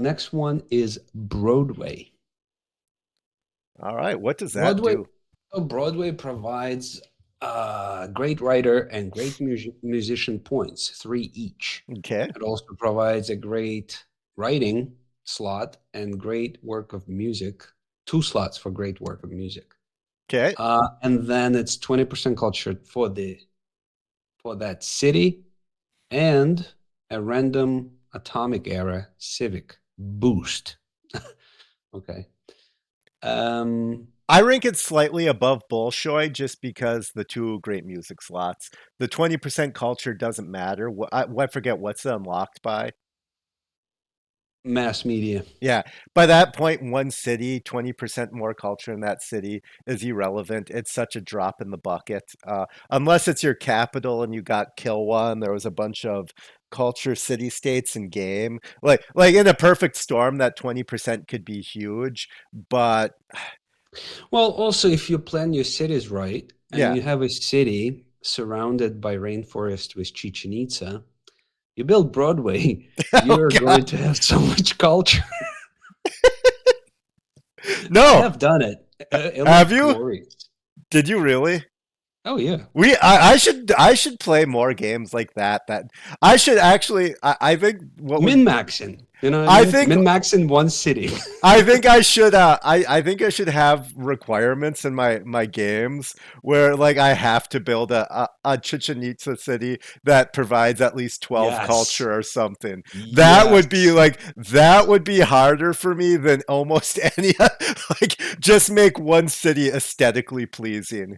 Next one is Broadway. All right, what does that Broadway, do? Broadway provides great writer and great musician points, three each. Okay. It also provides a great writing slot and great work of music, two slots for great work of music. Okay. And then it's 20% culture for that city and a random atomic era civic boost. Okay. Um, I rank it slightly above Bolshoi just because the two great music slots. The 20% culture doesn't matter. I forget what's it unlocked by. Mass media. Yeah, by that point, one city, 20% more culture in that city is irrelevant. It's such a drop in the bucket. Unless it's your capital and you got Kilwa and there was a bunch of culture city states in game. Like in a perfect storm, that 20% could be huge, but Well, also, if you plan your cities right and yeah. you have a city surrounded by rainforest with Chichen Itza, you build Broadway, Oh you're God. going to have so much culture. I No. have done it. It Have looks you? glorious. Did you really? Oh, yeah. I should play more games like that. That I should actually I think what would Min-maxing. You know what I I mean? think Min-maxing one city. I think I should have requirements in my games where like I have to build a Chichen Itza city that provides at least 12 Yes. culture or something. Yes. That would be harder for me than almost any like just make one city aesthetically pleasing.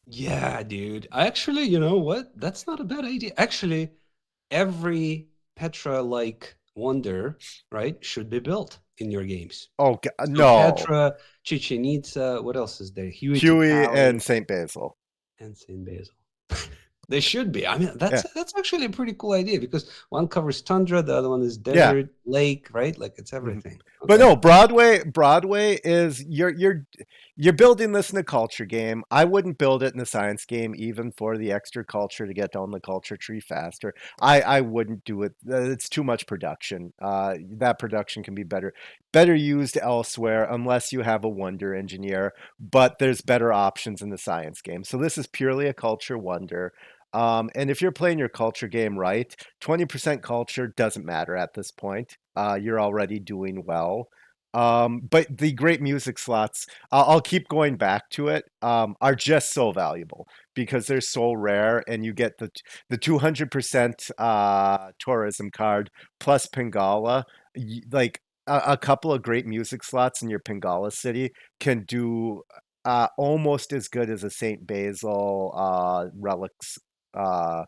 Yeah, dude. I actually, you know what? That's not a bad idea. Actually, every Petra-like wonder, right, should be built in your games. Oh So no. Petra, Chichen Itza, what else is there? Huey Huey Tower and St. Basil. and Saint Basil. They should be. I mean, Yeah. that's actually a pretty cool idea because one covers tundra, the other one is Yeah. desert, lake, right? Like it's Mhm. everything. But Okay. no, Broadway is you're building this in a culture game. I wouldn't build it in a science game even for the extra culture to get down the culture tree faster. I wouldn't do it. It's too much production. That production can be better used elsewhere unless you have a wonder engineer, but there's better options in the science game. So this is purely a culture wonder. And if you're playing your culture game right, 20% culture doesn't matter at this point. You're already doing well. But the great music slots, I'll keep going back to it, are just so valuable because they're so rare, and you get the 200% tourism card plus Pingala. Like a couple of great music slots in your Pingala city can do almost as good as a Saint Basil relics uh,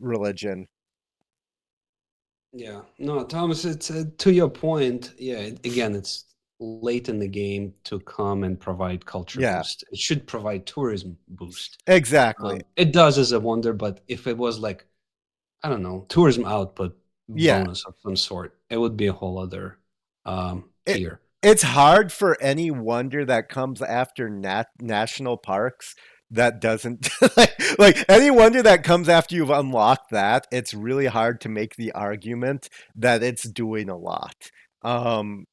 religion. Yeah. No, Thomas, it's to your point. Yeah, again, it's late in the game to come and provide culture Yeah, boost. It should provide tourism boost. exactly. It does as a wonder, but if it was like, I don't know, tourism output Yeah. bonus of some sort, it would be a whole other it tier. it's hard for any wonder that comes after national parks that doesn't like any wonder that comes after you've unlocked that. It's really hard to make the argument that it's doing a lot um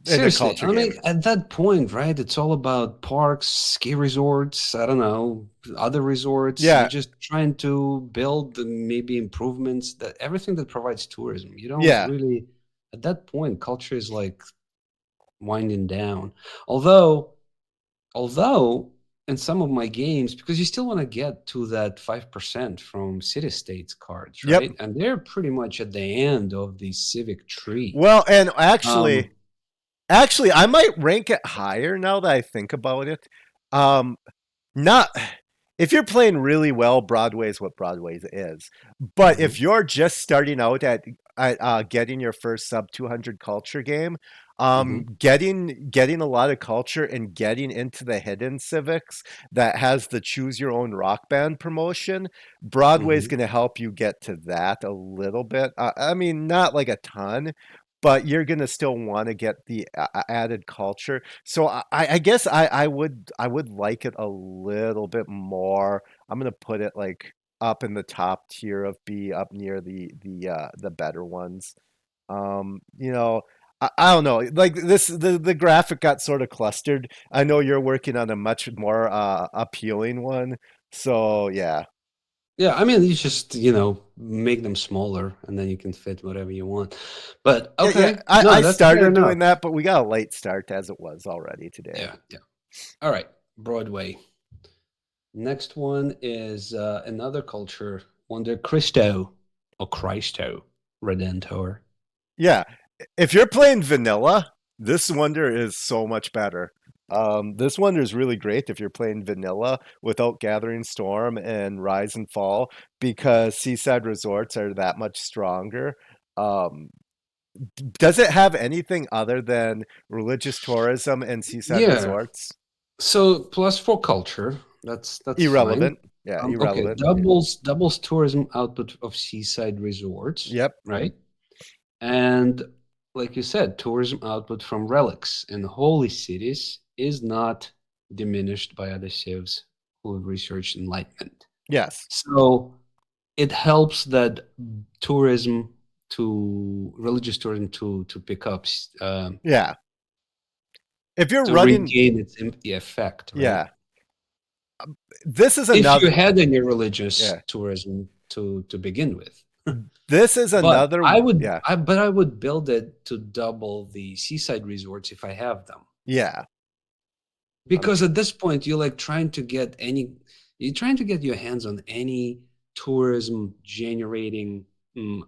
in a Seriously, culture I mean, game. at that point, right? It's all about parks, ski resorts, I don't know, other resorts. You're Yeah, just trying to build maybe improvements that everything that provides tourism. You don't yeah, really, at that point, culture is like winding down. Although, although in some of my games, because you still want to get to that 5% from city states cards, yep. right? And they're pretty much at the end of the civic tree. Well, and Um, actually I might rank it higher now that I think about it. um Not if you're playing really well, Broadway is what Broadway is. But mhm, if you're just starting out at getting your first sub 200 culture game, mhm, getting a lot of culture and getting into the hidden civics that has the choose your own rock band promotion, Broadway is mhm. going to help you get to that a little bit. I mean, not like a ton, but you're going to still want to get the added culture. So I guess I would like it a little bit more. I'm gonna put it like up in the top tier of B, up near the better ones. You know, I don't know. Like this, the graphic got sort of clustered. I know you're working on a much more appealing one. So yeah, Yeah, I mean, you just, make them smaller and then you can fit whatever you want. But yeah. okay, I no, that's fair started doing enough. that, but we got a late start as it was already today. Yeah, yeah. All right, Broadway. Next one is another culture wonder, Cristo Redentor. Yeah, if you're playing vanilla, this wonder is so much better. This wonder is really great if you're playing vanilla without Gathering Storm and Rise and Fall because Seaside Resorts are that much stronger. Um, does it have anything other than religious tourism and seaside Yeah. resorts? So plus for culture, that's fine. Irrelevant. Yeah, Okay, irrelevant. doubles tourism output of seaside resorts, Yep. right? And like you said, tourism output from relics in holy cities is not diminished by other civs who have researched enlightenment. Yes. So it helps that religious tourism to pick up, Yeah. If you're to running, regain its effect, right? yeah. This is If you another, had any religious yeah. tourism to begin with. This is But another, yeah. I would build it to double the seaside resorts if I have them. Yeah. Because at this point you're trying to get your hands on any tourism generating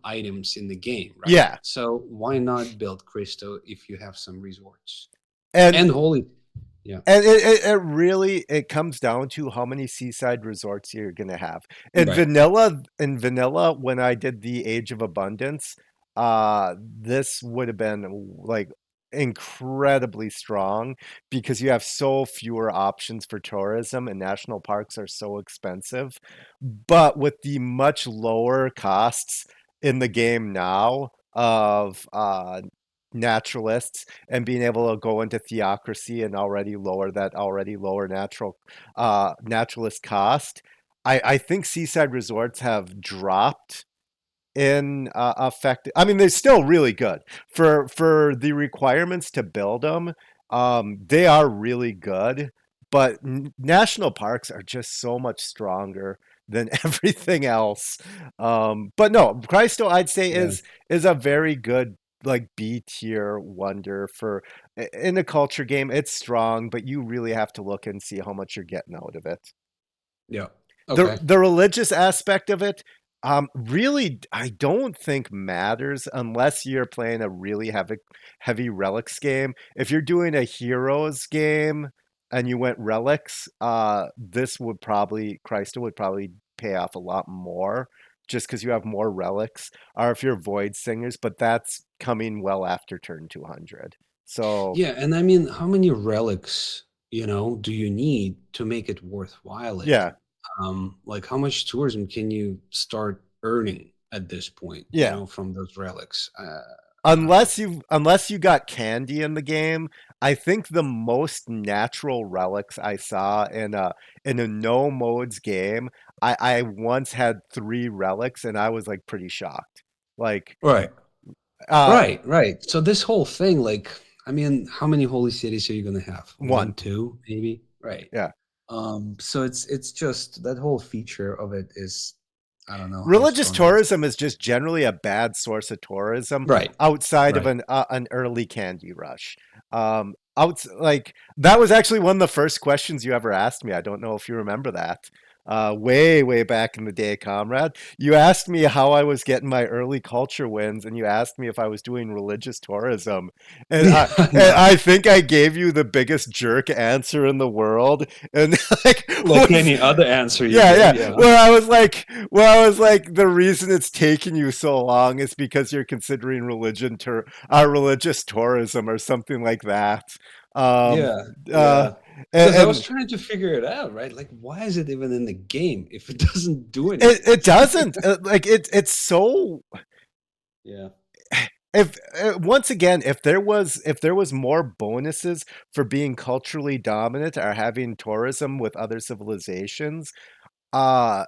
items in the game, right? Yeah. So why not build Cristo if you have some resorts And and holy, yeah, And it really it comes down to how many seaside resorts you're gonna have. right, In vanilla, when I did the Age of Abundance, this would have been like incredibly strong because you have so fewer options for tourism and national parks are so expensive. But with the much lower costs in the game now of naturalists and being able to go into theocracy and already lower naturalist cost. I think seaside resorts have dropped in effect. I mean, they're still really good for the requirements to build them. They are really good, but national parks are just so much stronger than everything else. But no, Christo, I'd say yeah, is a very good like B tier wonder for in a culture game. It's strong, but you really have to look and see how much you're getting out of it. yeah. Okay. The religious aspect of it, really, I don't think matters unless you're playing a really heavy relics game. If you're doing a heroes game and you went relics, this would probably Christa would probably pay off a lot more just because you have more relics. Or if you're void singers, but that's coming well after turn 200. So Yeah, and I mean, how many relics, do you need to make it worthwhile yeah, again? Like how much tourism can you start earning at this point, yeah. from those relics? I don't know. Unless you got candy in the game, I think the most natural relics I saw in a no modes game, I once had 3 relics and I was like pretty shocked. Like Right. uh Right, right. So this whole thing, like, I mean, how many holy cities are you gonna have? One, one. two, maybe? Right. Yeah. So it's just that whole feature of it is, I don't know how Religious strong it is. tourism is just generally a bad source of tourism Right, outside of right. an early candy rush. Like that was actually one of the first questions you ever asked me. I don't know if you remember that. Way back in the day, comrade. You asked me how I was getting my early culture wins, and you asked me if I was doing religious tourism. And Yeah, I I and know. I think I gave you the biggest jerk answer in the world. And like Like any other answer you yeah, give, yeah. yeah. Well, I was like, the reason it's taking you so long is because you're considering religious tourism or something like that. Um, Yeah, uh, yeah. Because I was and trying to figure it out, right? Like, why is it even in the game if it doesn't do it anything? doesn't like it's so Yeah. if once again if there was more bonuses for being culturally dominant or having tourism with other civilizations, uh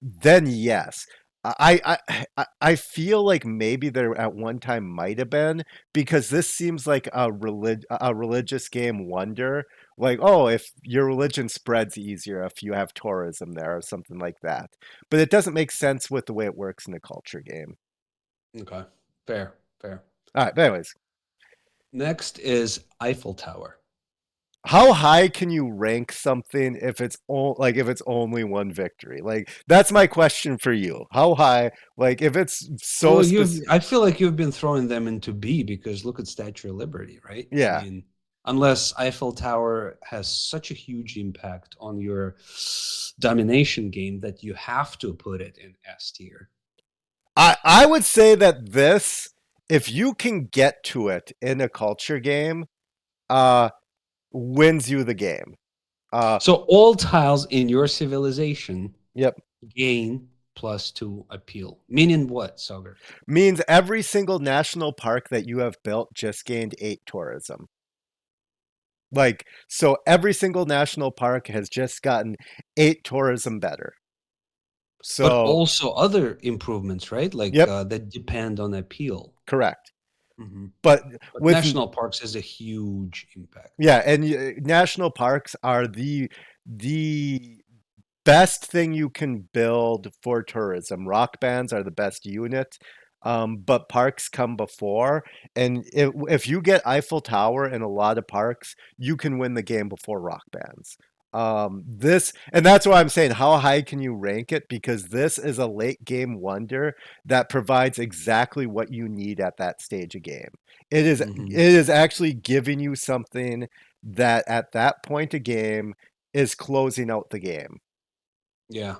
then yes. I feel like maybe there at one time might have been, because this seems like a religious game wonder. Like, oh, if your religion spreads easier if you have tourism there or something like that. But it doesn't make sense with the way it works in a culture game. Okay, fair, fair. All right, but anyways, Next is Eiffel Tower. how high can you rank something if it's if it's only one victory? Like that's my question for you. How high? Like if it's so Well, you've specific, I feel like you've been throwing them into B because look at Statue of Liberty, right? I yeah. mean, unless Eiffel Tower has such a huge impact on your domination game that you have to put it in S tier. I would say that this, if you can get to it in a culture game, uh, wins you the game. Uh, So all tiles in your civilization yep. gain +2 appeal. Meaning what, Soger? Means every single national park that you have built just gained 8 tourism. Like, so every single national park has just gotten 8 tourism better. But So, also other improvements, right? Like yep, that depend on appeal. correct. Mhm. But But with, national parks has a huge impact. yeah, and national parks are the best thing you can build for tourism. Rock bands are the best unit, but parks come before. And if you get Eiffel Tower in a lot of parks, you can win the game before rock bands. This and that's why I'm saying how high can you rank it, because this is a late game wonder that provides exactly what you need at that stage of game. It Mhm. is actually giving you something that at that point of game is closing out the game. Yeah.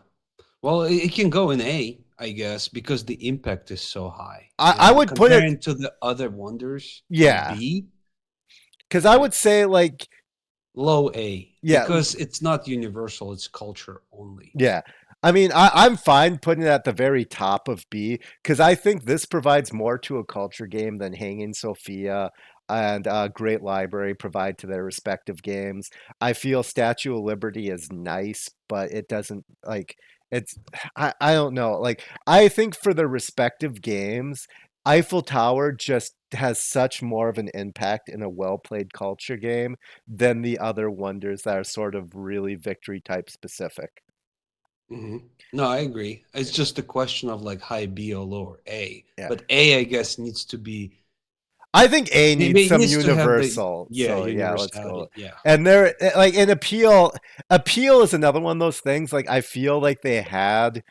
Well, it can go in A, I guess, because the impact is so high. I And would put it, comparing to the other wonders in yeah, B, because I right? would say like, Low A, yeah, because it's not universal, it's culture only. yeah. I mean, I'm fine putting it at the very top of B, because I think this provides more to a culture game than Hanging Sophia and Great Library provide to their respective games. I feel Statue of Liberty is nice, but it doesn't like it's. I don't know. Like I think for the respective games, Eiffel Tower just has such more of an impact in a well played culture game than the other wonders that are sort of really victory type specific. Mhm. No, I agree. It's just a question of like high B or lower A. Yeah. But A, I guess, needs to be, I think A needs it some needs to have the, universal. yeah, So yeah, let's go. universality. Yeah. And there like an appeal is another one of those things. Like I feel like they had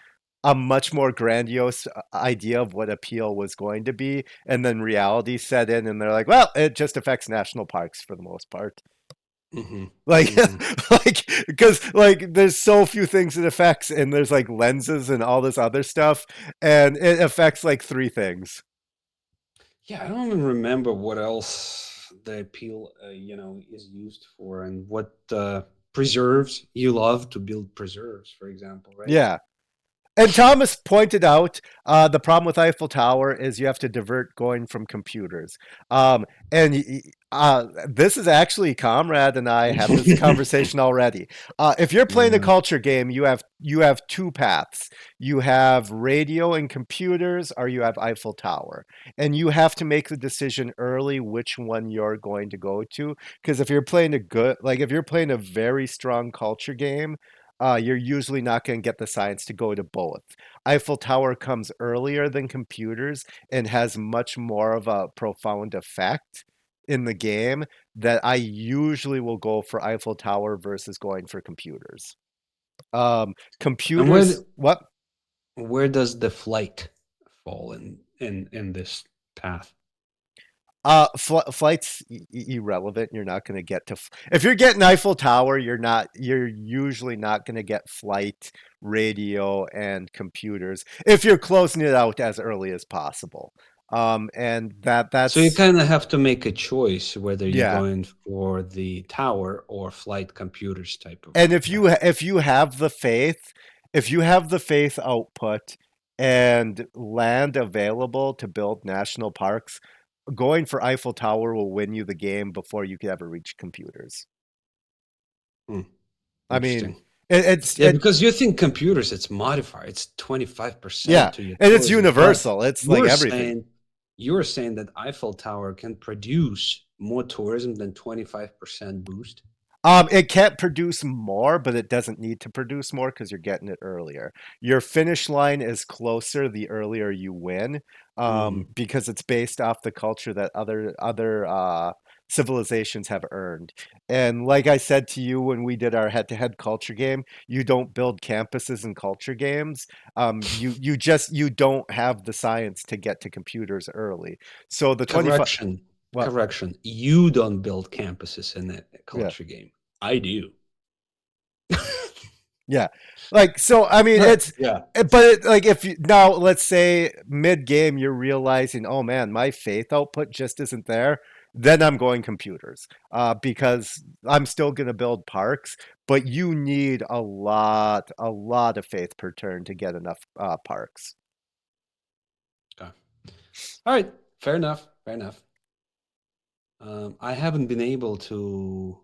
a much more grandiose idea of what appeal was going to be, and then reality set in and they're like, well, it just affects national parks for the most part. Hmm. Like Hmm. like because like there's so few things it affects, and there's like lenses and all this other stuff, and it affects like 3 things. Yeah, I don't even remember what else the appeal, is used for and what preserves. You love to build preserves, for example, right? Yeah. And Thomas pointed out the problem with Eiffel Tower is you have to divert going from computers. This is actually Comrade and I had this conversation already. If you're playing a Yeah. culture game, you have 2 paths. You have radio and computers, or you have Eiffel Tower, and you have to make the decision early which one you're going to go to. Because if you're playing a very strong culture game, you're usually not going to get the science to go to both. Eiffel Tower comes earlier than computers and has much more of a profound effect in the game, that I usually will go for Eiffel Tower versus going for computers. And Computers, what? where does the flight fall in this path? Flight's irrelevant. You're not going to get to. If you're getting Eiffel Tower, you're not. You're usually not going to get flight, radio, and computers if you're closing it out as early as possible. And So you that's kind of have to make a choice whether you're yeah. going for the tower or flight computers type of And path. if you have the faith, if you have the faith output and land available to build national parks, going for Eiffel Tower will win you the game before you could ever reach computers. Hmm, I mean, interesting. Yeah, because you think computers, it's modifier, it's 25% yeah, to your and it's tourism. But universal. It's like you're everything. saying you're saying that Eiffel Tower can produce more tourism than 25% boost? It can't produce more, but it doesn't need to produce more because you're getting it earlier. Your finish line is closer the earlier you win, Mm. because it's based off the culture that other civilizations have earned. And like I said to you when we did our head-to-head culture game, you don't build campuses and culture games. You don't have the science to get to computers early. So the 25, Correction, well, correction. You don't build campuses in a yeah. culture game. I do. Yeah. Like, so, I mean, Right. it's, Yeah. but it, like, if you now, let's say mid game, you're realizing, oh man, my faith output just isn't there, then I'm going computers, because I'm still going to build parks, but you need a lot of faith per turn to get enough parks. Okay. All right. Fair enough. Fair enough. I haven't been able to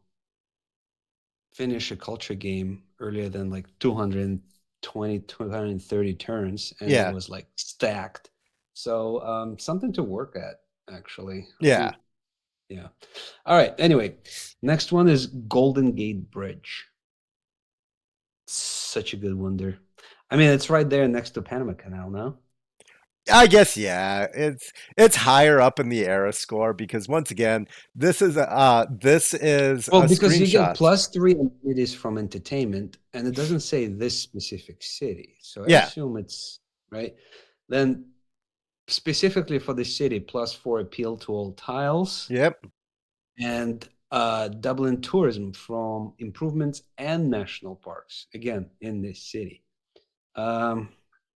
finish a culture game earlier than like 220, 230 turns, and it Yeah. was like stacked. So something to work at, actually. Yeah. Yeah. All right. Anyway, next one is Golden Gate Bridge. Such a good wonder. I mean, it's right there next to Panama Canal now. I guess yeah, it's higher up in the era score because once again, this is Well, a because you get screenshot. +3 amenities from entertainment, and it doesn't say this specific city. So I Yeah. assume it's right. Then specifically for the city, +4 appeal to all tiles, Yep. and Dublin tourism from improvements and national parks, again, in this city.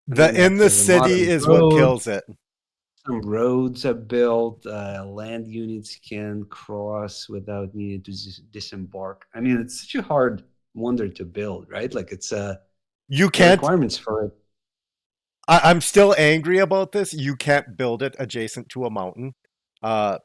And The then in that the says a city modern is what road. kills it. Some roads are built, land units can cross without needing to disembark. I mean, it's such a hard wonder to build, right? Like it's You the can't. requirements for it. I'm still angry about this. You can't build it adjacent to a mountain. Uh,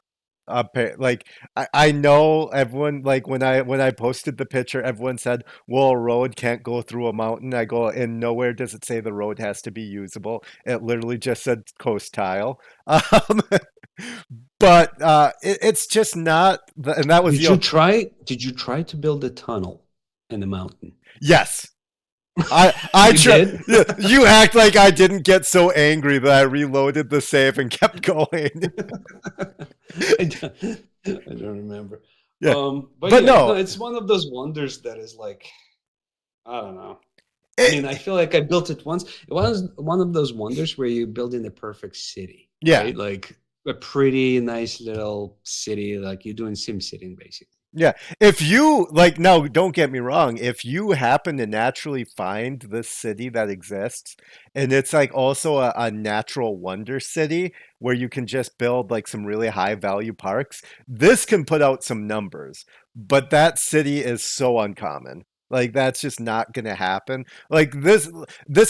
like I know everyone like when I posted the picture, everyone said, "Well, a road can't go through a mountain." I go, and nowhere does it say the road has to be usable. It literally just said coast tile. Um, but it's just not. And that was Did the you try? Did you try to build a tunnel in the mountain? yes. I You try. did? You act like I didn't get so angry that I reloaded the save and kept going. I don't remember. Yeah, But but yeah, no, no, it's one of those wonders that is like, I don't know. I mean, I it, feel like I built it once. It was one of those wonders where you build in the perfect city, yeah, right? Like a pretty nice little city, like you're doing sim sitting basically. yeah. If you like, no, don't get me wrong. If you happen to naturally find this city that exists, and it's like also a natural wonder city where you can just build like some really high value parks, this can put out some numbers. But that city is so uncommon. Like that's just not going to happen. Like this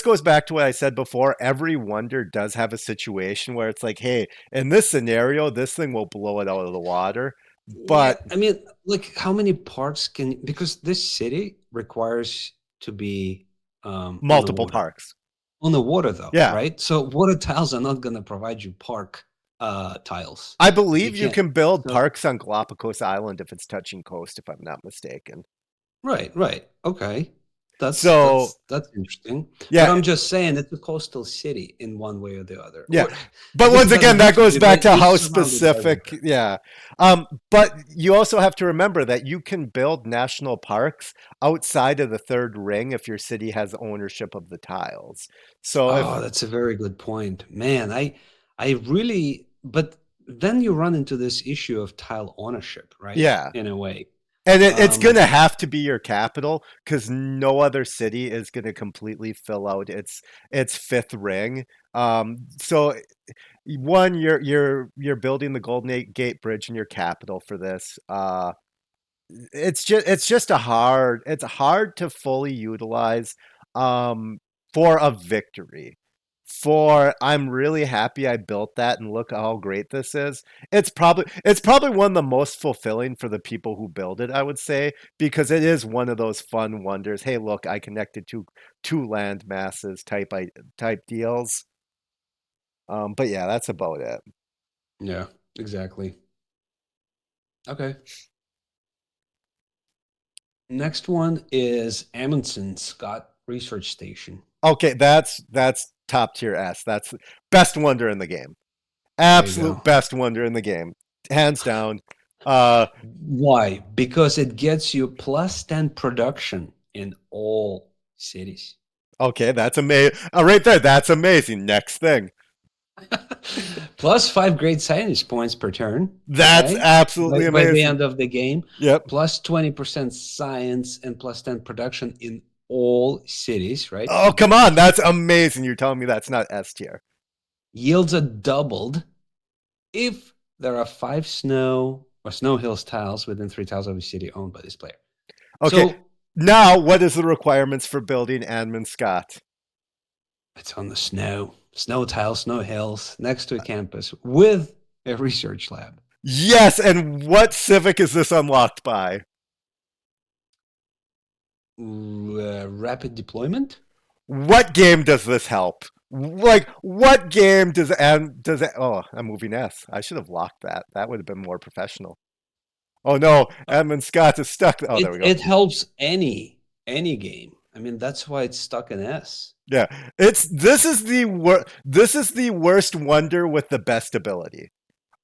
goes back to what I said before. Every wonder does have a situation where it's like, hey, in this scenario, this thing will blow it out of the water. Yeah, But I mean, like how many parks can, because this city requires to be on the multiple water. parks. On the water though, Yeah. right? So water tiles are not going to provide you park tiles. I Like you believe you can't. can build So parks on Galapagos Island if it's touching coast, if I'm not mistaken. right, right. Okay. That's So, that's that's interesting. But yeah, I'm just saying it's a coastal city in one way or the other. yeah. Or I But guess once it doesn't again, have that to goes be, back but to you're how surrounded by specific, water. yeah. But you also have to remember that you can build national parks outside of the third ring if your city has ownership of the tiles. So if, Oh, that's a very good point. Man, I really, but then you run into this issue of tile ownership, right? yeah. In a way. And it's going Um, to have to be your capital because no other city is going to completely fill out its fifth ring. So one, you're building the Gate Bridge in your capital for this. It's just it's hard to fully utilize um, for a victory. for I'm really happy I built that and look how great this is. It's probably one of the most fulfilling for the people who build it, I would say, because it is one of those fun wonders. Hey, look, I connected two land masses type deals. But yeah, that's about it. Yeah, exactly. Okay. Next one is Amundsen Scott Research Station. Okay, that's top tier S. That's best wonder in the game. There you go. Absolute best wonder in the game, hands down. Uh, Why? Because it gets you plus 10 production in all cities. okay, that's amazing. Right there, that's amazing. Next thing, Plus 5 great science points per turn, that's right? absolutely By the amazing. end of the game, Yep. plus 20% science and plus 10 production in all cities, right? Oh, come on, that's amazing. You're telling me that's not S tier. Yields are doubled if there are 5 snow or snow hills tiles within 3 tiles of a city owned by this player. Okay, So now what is the requirements for building Amundsen Scott? it's on the snow tiles, snow hills, next to a campus with a research lab. Yes, and what civic is this unlocked by? Rapid deployment? What game does this help? Like, what game does it? Oh, I'm moving S. I should have locked that. That would have been more professional. Oh no, Edmund Scott is stuck. Oh, there It we go. it helps any game. I mean, that's why it's stuck in S. Yeah, it's this is the worst wonder with the best ability.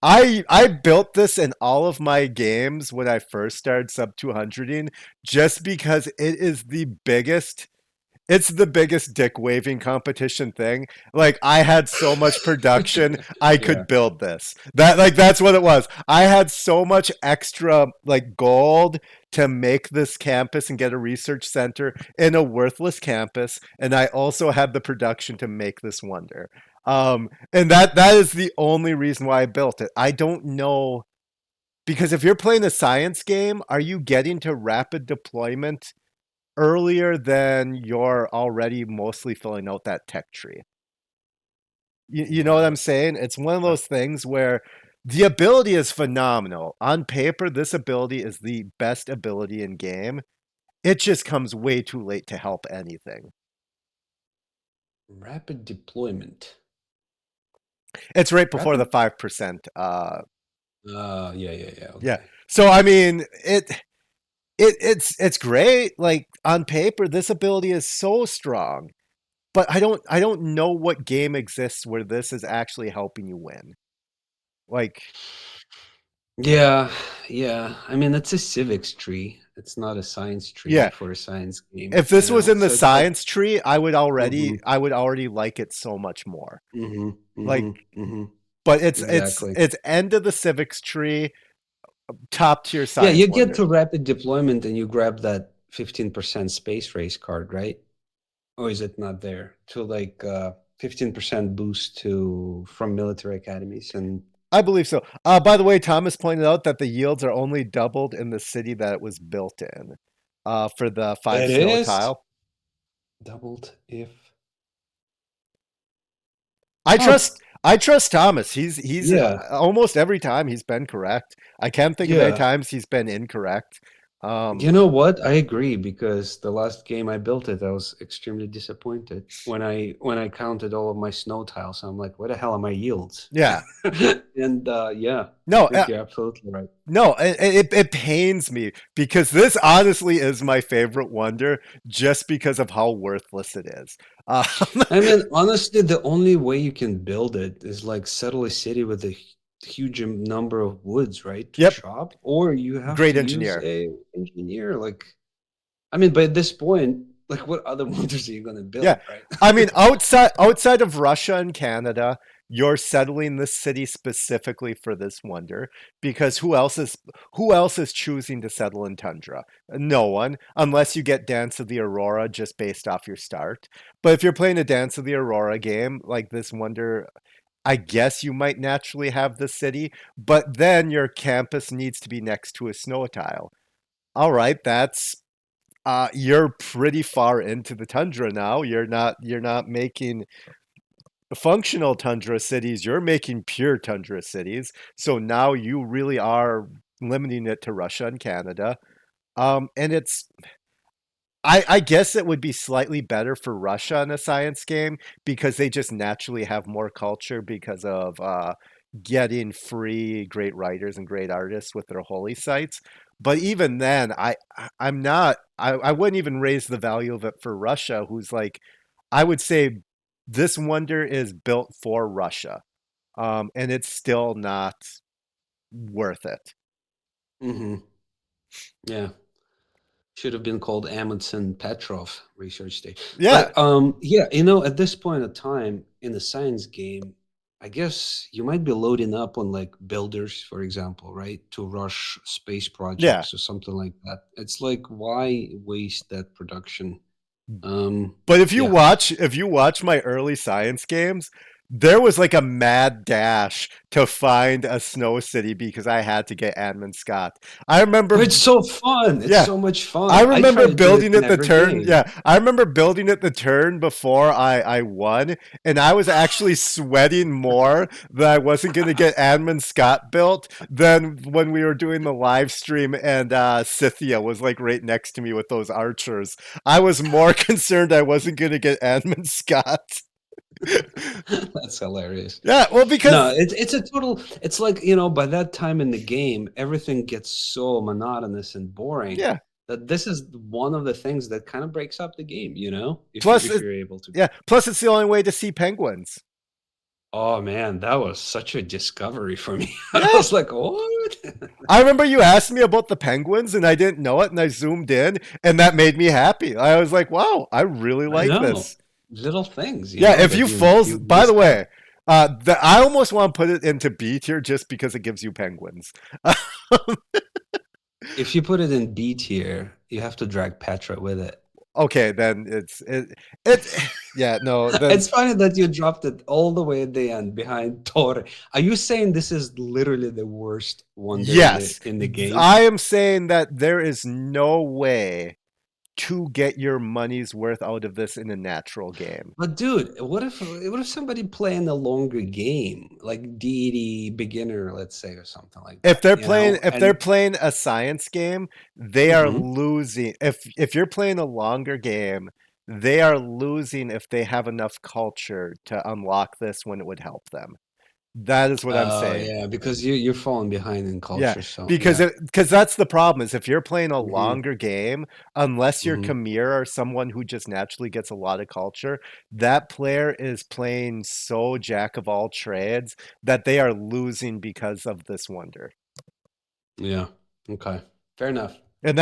I built this in all of my games when I first started sub 200ing just because it's the biggest dick waving competition thing. Like I had so much production, I Yeah. could build this. That's what it was. I had so much extra like gold to make this campus and get a research center in a worthless campus, and I also had the production to make this wonder. And that is the only reason why I built it. I don't know because if you're playing a science game, are you getting to rapid deployment earlier than you're already mostly filling out that tech tree? You know what I'm saying? It's one of those things where the ability is phenomenal. On paper, this ability is the best ability in game. It just comes way too late to help anything. Rapid deployment. It's right before the Rapid. 5%. Yeah. Yeah. Okay. So I mean, it's great. Like on paper, this ability is so strong. But I don't know what game exists where this is actually helping you win. Like, Yeah, yeah. I mean, it's a civics tree. It's not a science tree yeah, for a science game, if this was in the So it's like, science tree, I would already mm-hmm, I would already like it so much more. mm-hmm, Like, mm-hmm, mm-hmm. but it's Exactly. it's end of the civics tree, top tier Yeah, science you get wonder. to rapid deployment and you grab that 15% space race card, right? Or is it not there? To like 15% boost to from military academies and I believe so. By the way, Thomas pointed out that the yields are only doubled in the city that it was built in. For the five it snow is tile. doubled if. I Huh. trust I trust Thomas. He's Yeah. almost every time he's been correct. I can't think of any Yeah. times he's been incorrect. You know what? I agree because the last game I built it, I was extremely disappointed when I counted all of my snow tiles. I'm like, what the hell are my yields? Yeah. And yeah, I No, think you're absolutely right. no, it pains me because this honestly is my favorite wonder just because of how worthless it is. Uh, I mean, honestly, the only way you can build it is like settle a city with a huge number of woods, right, to yep, chop, or you have great to use engineer. a engineer. Like, I mean, by this point, like, what other wonders are you gonna Yeah. build, right? I mean, outside of Russia and Canada, you're settling this city specifically for this wonder because who else is choosing to settle in tundra? No one, unless you get Dance of the Aurora just based off your start. But if you're playing a Dance of the Aurora game like this wonder, I guess you might naturally have the city, but then your campus needs to be next to a snow tile. All right, that's you're pretty far into the tundra now. You're not making functional tundra cities, you're making pure tundra cities. So now you really are limiting it to Russia and Canada. And I guess it would be slightly better for Russia in a science game because they just naturally have more culture because of getting free great writers and great artists with their holy sites. But even then, I'm not I wouldn't even raise the value of it for Russia, who's like I would say this wonder is built for Russia. And it's still not worth it. Hmm. Yeah. Should have been called Amundsen Petrov Research Station. Yeah, But yeah, at this point of time in the science game, I guess you might be loading up on like builders, for example, right? To rush space yeah. projects or something like that. It's like, why waste that production? But Yeah. if you watch my early science games, there was like a mad dash to find a snow city because I had to get Amundsen Scott. I remember, It's so fun. It's yeah, so much I fun. I try remember to do it building in it the every turn. game. Yeah, I remember building it the turn before I won, and I was actually sweating more that I wasn't going to get Admin Scott built than when we were doing the live stream and Scythia was like right next to me with those archers. I was more concerned I wasn't going to get Admin Scott. That's hilarious. Yeah, well, No, because it's a total. It's like, by that time in the game, everything gets so monotonous and boring yeah. that this is one of the things that kind of breaks up the game. If you Plus, if you're able to. yeah. Plus, it's the only way to see penguins. Oh man, that was such a discovery for me. I Yeah. was like, what? I remember you asked me about the penguins and I didn't know it and I zoomed in and that made me happy. I was like, wow, I really I like know this. little things, Yeah, if that you you by miss the out. way, I almost want to put it into B tier just because it gives you penguins. If you put it in B tier, you have to drag Petra with it. Okay, then it yeah, no, then It's funny that you dropped it all the way at the end behind Torre. Are you saying this is literally the worst wonder in the yes. in the game? I am saying that there is no way to get your money's worth out of this in a natural game. But dude, what if somebody playing a longer game, like Deity beginner, let's say, or something like that, If they're And playing a science game, they are mhm. losing. If you're playing a longer game, they are losing if they have enough culture to unlock this when it would help them. That is what I'm Oh saying. yeah, because you're falling behind in Yeah, culture, so yeah. because that's the problem is if you're playing a Hmm. longer game, unless you're Hmm. Khmer or someone who just naturally gets a lot of culture, that player is playing so jack of all trades that they are losing because of this wonder. Yeah. Okay. Fair enough. And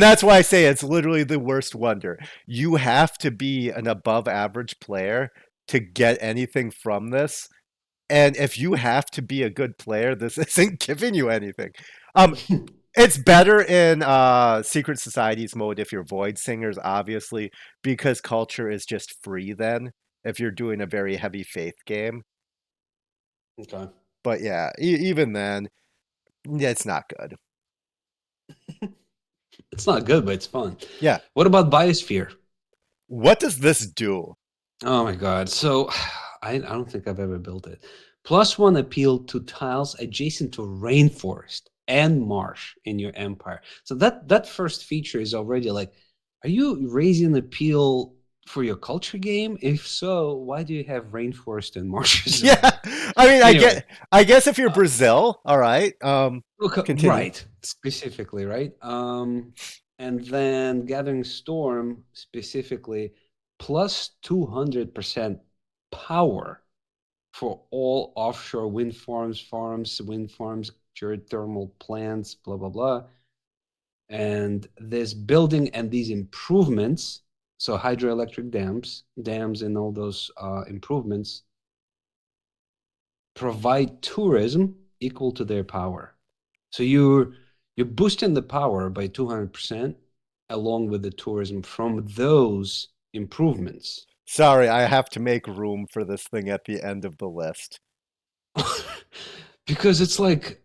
that's why I say it's literally the worst wonder. You have to be an above average player to get anything from this. And if you have to be a good player, this isn't giving you anything. Um, it's better in Secret Societies mode if you're Void Singers, obviously, because culture is just free then if you're doing a very heavy faith game. Okay. But yeah, even then, yeah, it's not good. It's not good, but it's fun. Yeah. What about Biosphere? What does this do? Oh my God. So I don't think I've ever built it. Plus one appeal to tiles adjacent to rainforest and marsh in your empire. So that first feature is already like, are you raising appeal for your culture game? If so, why do you have rainforest and marshes Yeah. around? I mean, Anyway, I guess if you're uh, Brazil, all right. okay, Continue. right, specifically, right? And then Gathering Storm specifically plus 200% power for all offshore wind farms, geothermal plants, blah, blah, blah. And this building and these improvements, so hydroelectric dams, and all those improvements provide tourism equal to their power. So you're boosting the power by 200% along with the tourism from those improvements. Sorry, I have to make room for this thing at the end of the list. Because it's like,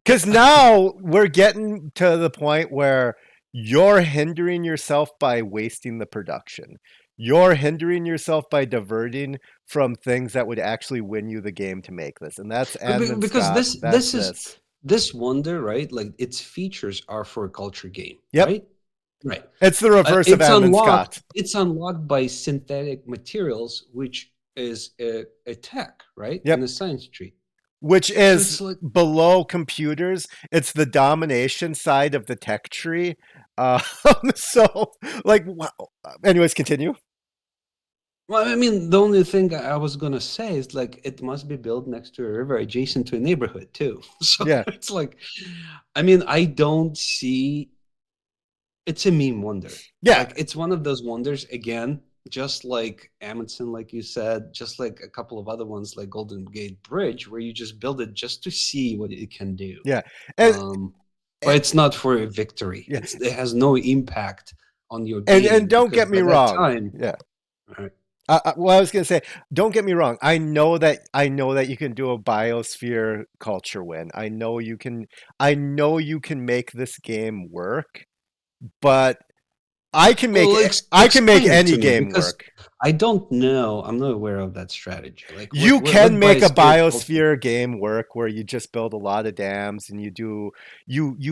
Because now we're getting to the point where you're hindering yourself by wasting the production. You're hindering yourself by diverting from things that would actually win you the game to make this. And that's Amundsen Because Scott. this That's this is this. this wonder, right? Like its features are for a culture game, Yep. right? Right. It's the reverse of It's Amundsen unlocked. Scott. It's unlocked by synthetic materials, which is a tech, right, in Yep. a science tree. Which So is it's like, below computers. It's the domination side of the tech tree. Uh, so, like, wow. Anyways, continue. well, I mean, the only thing I was gonna say is like it must be built next to a river, adjacent to a neighborhood too. So Yeah. it's like, I mean, I don't see. It's a meme wonder. Yeah. Like it's one of those wonders again, just like Amundsen, like you said, just like a couple of other ones like Golden Gate Bridge, where you just build it just to see what it can do. Yeah. And, Um, but and it's not for a victory. yeah. It has no impact on your And game don't because get me by that wrong. time, Yeah. uh, Well, I was gonna say, don't get me wrong. I know that you can do a biosphere culture win. I know you can. I know you can make this game work, but I can make well, it. I can make explain it any to me game because work. I don't know. I'm not aware of that strategy. Like You can what make a biosphere culture? biosphere game work where you just build a lot of dams and you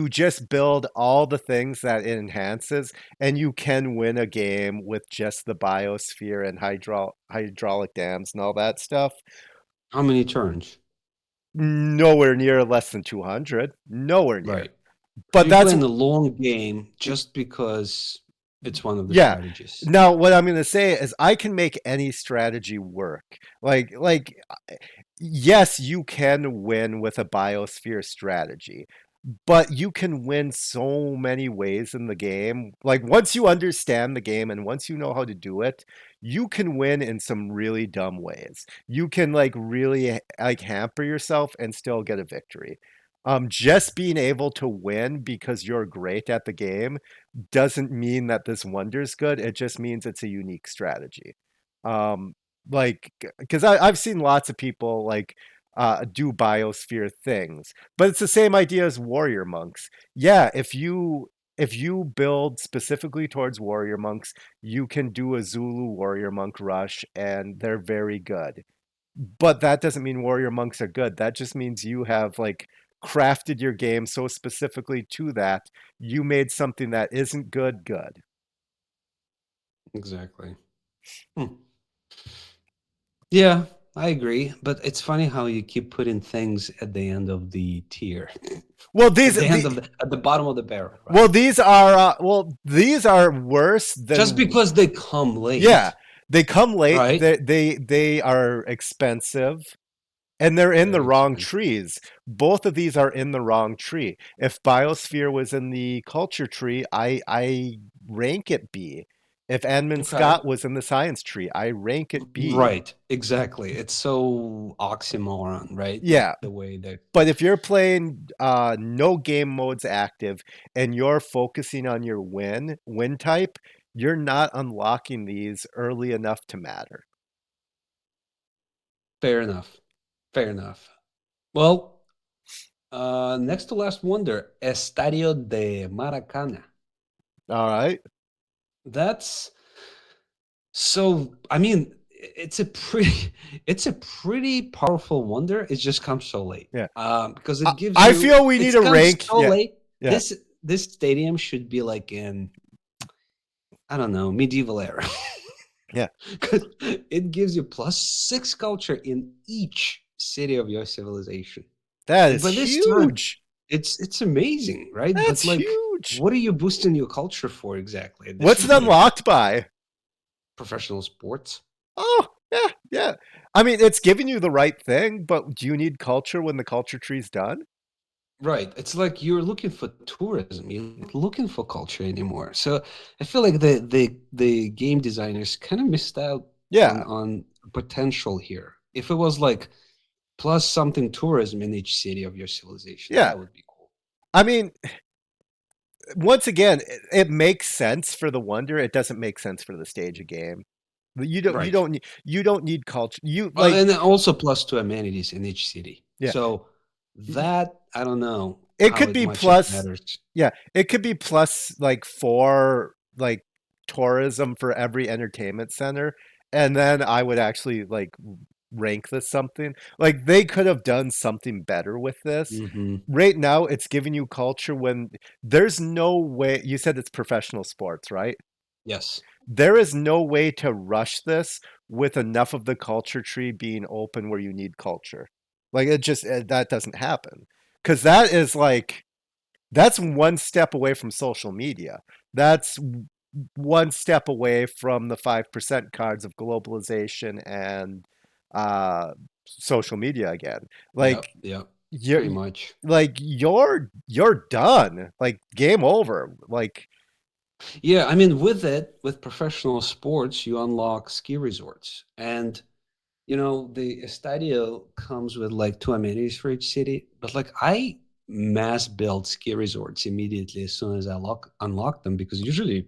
just build all the things that it enhances, and you can win a game with just the biosphere and hydraulic dams and all that stuff. How many turns? Nowhere near less than 200. Nowhere near. Right. So But you're that's playing a long game just because it's one of the yeah. strategies. Now what I'm going to say is I can make any strategy work. Like yes, you can win with a biosphere strategy, but you can win so many ways in the game. Like once you understand the game and once you know how to do it, you can win in some really dumb ways. You can like really like hamper yourself and still get a victory. Just being able to win because you're great at the game doesn't mean that this wonder's good. It just means it's a unique strategy. Um, like, because I've seen lots of people like do biosphere things, but it's the same idea as warrior monks. Yeah, if you build specifically towards warrior monks, you can do a Zulu warrior monk rush, and they're very good. But that doesn't mean warrior monks are good. That just means you have like crafted your game so specifically to that you made something that isn't good good. Exactly. Hmm. Yeah, I agree. But it's funny how you keep putting things at the end of the tier, Well, these at the end the of at the bottom of the barrel, well right? these are worse Just than because they come yeah. late, They come late. right? They are expensive. And they're in the Very wrong expensive. trees. Both of these are in the wrong tree. If Biosphere was in the culture tree, I rank it B. If Edmund Okay. Scott was in the science tree, I rank it B. Right. Exactly. It's so oxymoron, right? Yeah, The way that but if you're playing no game modes active and you're focusing on your win type, you're not unlocking these early enough to matter. fair enough. Fair enough. Well, next to last wonder, Estadio de Maracana. All right. That's so. I mean, it's a pretty, it's a pretty powerful wonder. It just comes so late, Yeah. because I, it gives I you. feel we need It a comes rank. so Yeah. late. Yeah. This stadium should be like in, I don't know, medieval era. Yeah. Because it gives you +6 culture in each city of your civilization. That Like is by this time, huge. it's amazing, right? That's But like, huge. what are you boosting your culture for exactly at this What's it point? unlocked by? Professional sports, Oh, yeah, yeah. I mean, it's giving you the right thing, but do you need culture when the culture tree's done? right? It's like you're looking for tourism. You're not looking for culture anymore. So I feel like the game designers kind of missed out Yeah, on potential here. If it was like plus something tourism in each city of your civilization, yeah. that would be cool. I mean, once again, it makes sense for the wonder. It doesn't make sense for the stage of game. Right. You don't need culture. You Well, like and then also +2 amenities in each city. yeah. So that I don't know It how could it be much it plus matters. yeah, it could be plus like 4 like tourism for every entertainment center, and then I would actually like rank this something. Like they could have done something better with this. Hmm. Right now, it's giving you culture when there's no way. You said it's professional sports, right? Yes. There is no way to rush this with enough of the culture tree being open where you need culture. Like it just that doesn't happen because that is like that's one step away from social media. That's one step away from the 5% cards of globalization and uh social media again. Like Yep. Yep. you're Pretty much. you're done. Like game over. Like Yeah, I mean, with it, with professional sports, you unlock ski resorts, and the Estadio comes with like two amenities for each city. But like, I mass build ski resorts immediately as soon as I unlock them because usually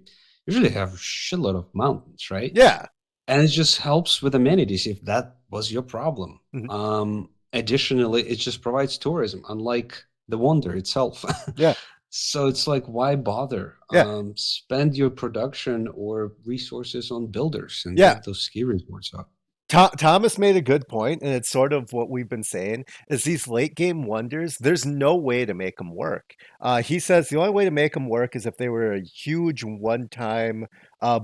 have a shitload of mountains, right? yeah. And it just helps with amenities if that was your problem. Mhm. Additionally, it just provides tourism, unlike the wonder itself. Yeah. So it's like, why bother? Yeah. Spend your production or resources on builders and Yeah. get those ski resorts up. Thomas made a good point, and it's sort of what we've been saying is these late game wonders, there's no way to make them work. He says the only way to make them work is if they were a huge one-time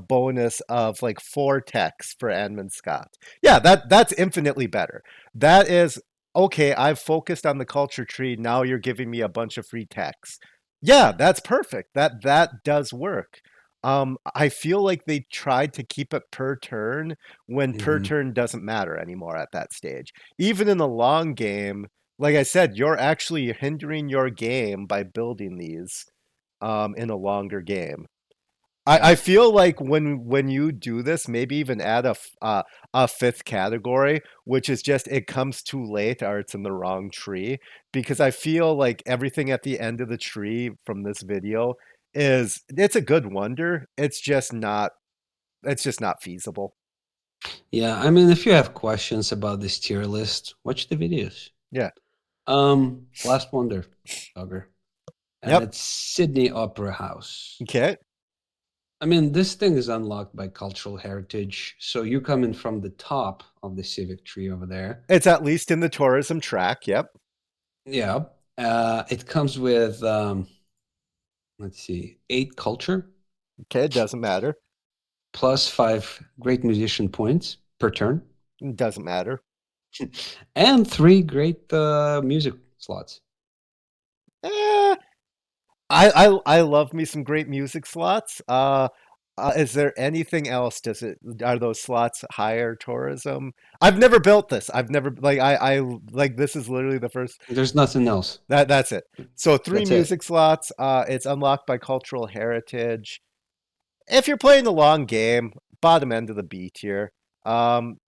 bonus of like 4 techs for Amundsen Scott. Yeah, that's infinitely better. That is okay. I've focused on the culture tree. Now you're giving me a bunch of free techs. Yeah, that's perfect. That does work. I feel like they tried to keep it per turn when per Hmm. turn doesn't matter anymore at that stage. Even in the long game, like I said, you're actually hindering your game by building these in a longer game. I Yeah. feel like when you do this, maybe even add a fifth category, which is just it comes too late or it's in the wrong tree. Because I feel like everything at the end of the tree from this video is it's a good wonder. It's just not feasible. Yeah. I mean, if you have questions about this tier list, watch the videos. Yeah. Last wonder, Soger. And Yep. it's Sydney Opera House. Okay. I mean, this thing is unlocked by cultural heritage. So you come in from the top of the civic tree over there. It's at least in the tourism track. Yep. Yeah. It comes with, let's see, 8 culture Okay. It doesn't matter. plus 5 great musician points per turn It doesn't matter. and 3 great music slots. Eh, I love me some great music slots. Is there anything else? Are those slots higher tourism? I've never built this. I've never like I like this is literally the first There's nothing else. that's it. So three That's it. music slots. It's unlocked by cultural heritage. If you're playing the long game, bottom end of the B tier.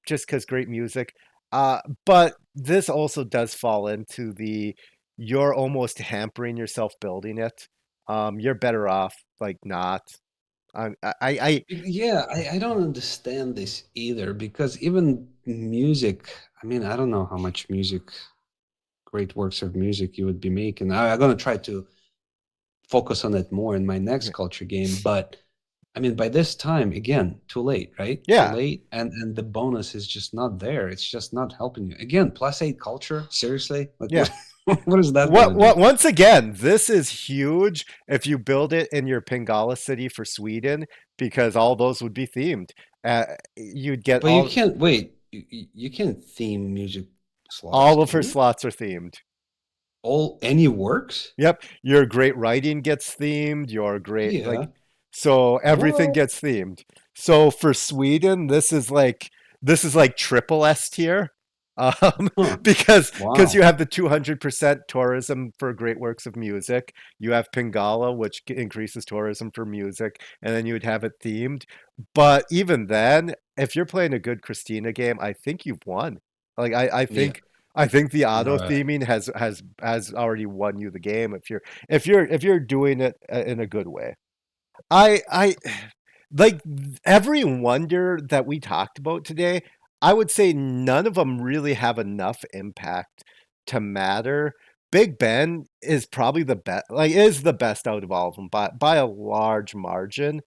Just because great music. But this also does fall into the you're almost hampering yourself building it. You're better off like not. Yeah, I don't understand this either because even music, I mean, I don't know how much great works of music you would be making. I'm going to try to focus on it more in my next culture game, but I mean, by this time, again, too late, right? Too yeah, late, and the bonus is just not there. It's just not helping you. Again, +8 culture. Seriously, like yeah. what is that What gonna what do? once again, this is huge if you build it in your Pingala city for Sweden because all those would be themed. You'd get But you can't wait. You can't theme music slots, all of can her you? slots are themed. All any works? Yep, your great writing gets themed, your great Yeah. like so everything What? gets themed. So for Sweden, this is like triple S tier. Um, Huh. because you Wow. have the 200% tourism for great works of music. You have Pingala, which increases tourism for music, and then you would have it themed. But even then, if you're playing a good Christina game, I think you've won. Like Yeah. I think the auto Right. theming has already won you the game if you're doing it in a good way. I like every wonder that we talked about today. I would say none of them really have enough impact to matter. Big Ben is probably the best, like is the best out of all of them by a large margin.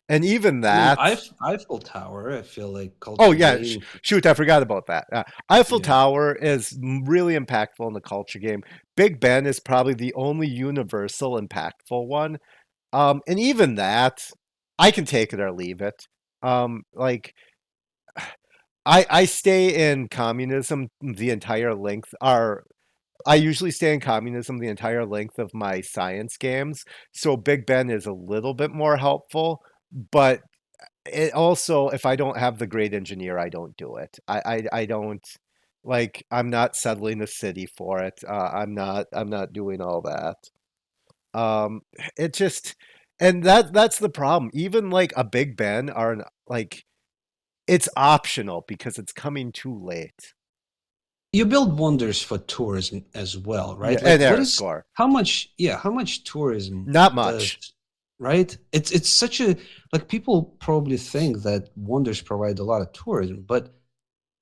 And even I mean, that, Eiffel Tower, I feel like oh culture yeah, game. shoot, I forgot about that. Eiffel Yeah. Tower is really impactful in the culture game. Big Ben is probably the only universal impactful one. And even that, I can take it or leave it. Like I stay in communism the entire length. Or I usually stay in communism the entire length of my science games. So Big Ben is a little bit more helpful, but it also, if I don't have the great engineer, I don't do it. I don't like. I'm not settling the city for it. I'm not doing all that. Um, it just, and that's the problem. Even like a Big Ben like it's optional because it's coming too late. You build wonders for tourism as well, Yeah, right? and Like what error is score. how much tourism Not does, much. right? It's such a, like, people probably think that wonders provide a lot of tourism, but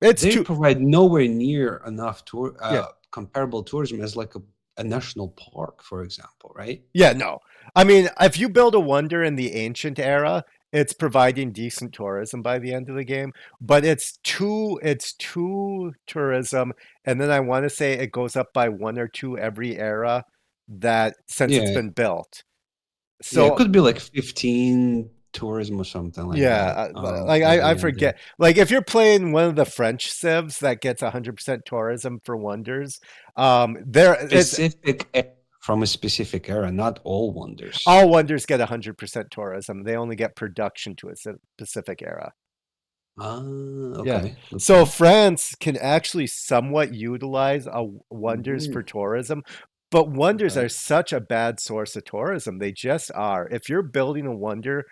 It's they too. provide nowhere near enough Yeah. comparable tourism as like a national park, for example, right? Yeah, no. I mean, if you build a wonder in the ancient era, it's providing decent tourism by the end of the game, but it's too tourism, and then I want to say it goes up by one or two every era that since it's Yeah. been built. Yeah, it So could be like 15 tourism or something like yeah, that, like by I the end. Yeah. forget. Like if you're playing one of the French civs that gets 100% tourism for wonders, there it's From a specific era, not all wonders. all wonders get 100% tourism. They only get production to a specific era. Ah, Yeah. okay, So okay. France can actually somewhat utilize wonders Mhm. for tourism, but wonders Okay. are such a bad source of tourism. They just are. If you're building a wonder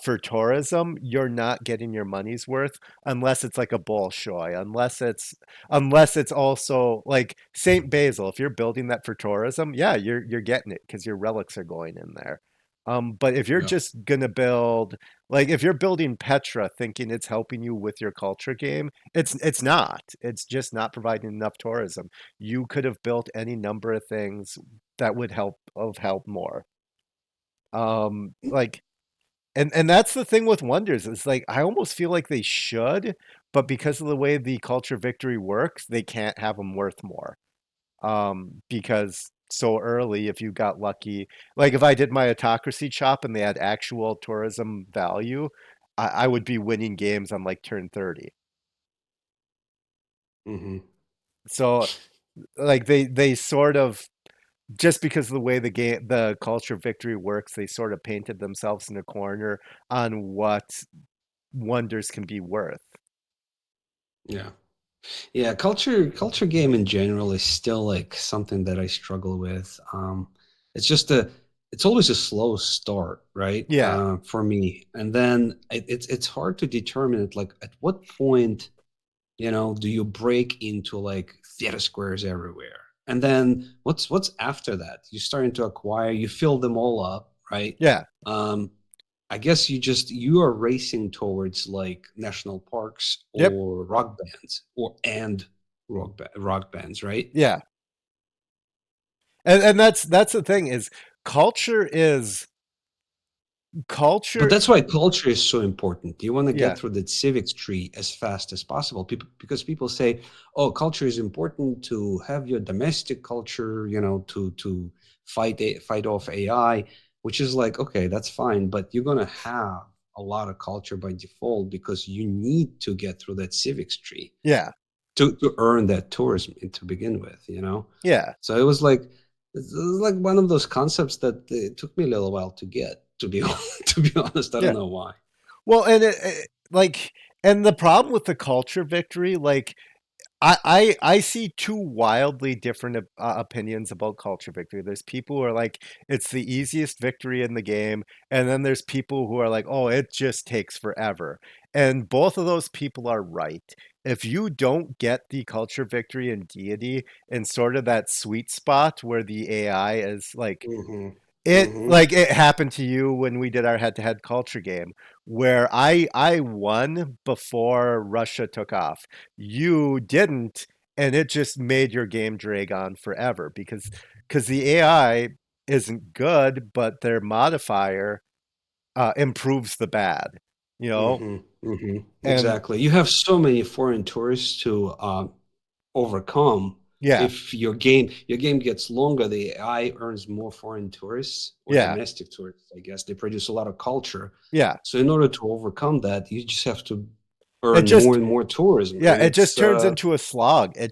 for tourism, you're not getting your money's worth unless it's like a Bolshoi, unless it's also like Saint Basil. If you're building that for tourism, yeah, you're getting it because your relics are going in there. But if you're Yeah. just gonna build like if you're building Petra thinking it's helping you with your culture game, it's not. It's just not providing enough tourism. You could have built any number of things that would help more. Like and that's the thing with wonders. It's like I almost feel like they should, but because of the way the culture victory works, they can't have them worth more. Because so early, if you got lucky, like if I did my autocracy chop and they had actual tourism value, I would be winning games on like turn 30. Hmm. So like they sort of just because of the way the culture victory works, they sort of painted themselves in a corner on what wonders can be worth. Yeah. Yeah, culture game in general is still like something that I struggle with. It's just it's always a slow start, right? Yeah, For me, and then it's hard to determine it. Like, at what point, do you break into like theater squares everywhere, and then what's after that? You're starting to acquire, you fill them all up, right? yeah, Um, I guess you are racing towards like national parks yep, or rock bands rock bands, right? yeah. And that's the thing is culture is But culture. that's why culture is so important. You want to get Yeah, through the civics tree as fast as possible. Because people say, "Oh, culture is important to have your domestic culture, to fight off AI," which is like, okay, that's fine, but you're gonna have a lot of culture by default because you need to get through that civics tree yeah, to earn that tourism to begin with. yeah, So it was like one of those concepts that it took me a little while to get, to be to be honest. I don't yeah. know why. Well, and like, and the problem with the culture victory, like, I see two wildly different opinions about culture victory. There's people who are like, it's the easiest victory in the game, and then there's people who are like, oh, it just takes forever. And both of those people are right. If you don't get the culture victory and deity in sort of that sweet spot where the AI is like Hmm. it Hmm. like it happened to you when we did our head-to-head culture game where I won before Russia took off. You didn't, and it just made your game drag on forever because the AI isn't good, but their modifier improves the bad, you know? And Exactly. You have so many foreign tourists to overcome. yeah, If your game gets longer, the AI earns more foreign tourists or yeah, domestic tourists, I guess. They produce a lot of culture. yeah. So in order to overcome that, you just have to It earn more just and more tourism. Yeah, And it it's just turns into a slog. And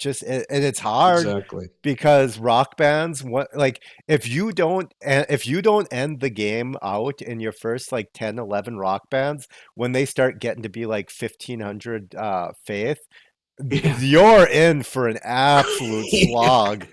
it's hard exactly. because rock bands, what, like, if you don't end the game out in your first like 10, 11 rock bands, when they start getting to be like 1,500 faith, Yeah. you're in for an absolute Yeah. slog.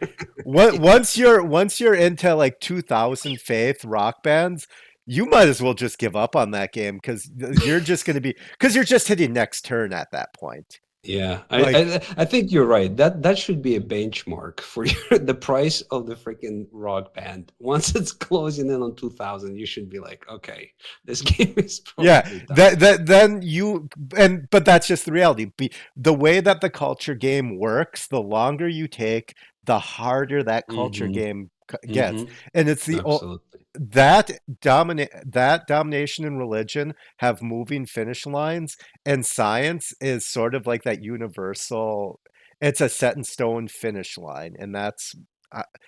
Once you're into like 2,000 faith rock bands, you might as well just give up on that game because you're just hitting next turn at that point. Yeah, I, Like, I I think you're right. That should be a benchmark for the price of the freaking rock band. Once it's closing in on 2000, you should be like, okay, this game is yeah, probably done. that then you and but that's just the reality. The way that the culture game works, the longer you take, the harder that culture Mm-hmm. game gets. Mm-hmm. And it's Absolutely. that domination and religion have moving finish lines, and science is sort of like that universal. It's a set in stone finish line, and that's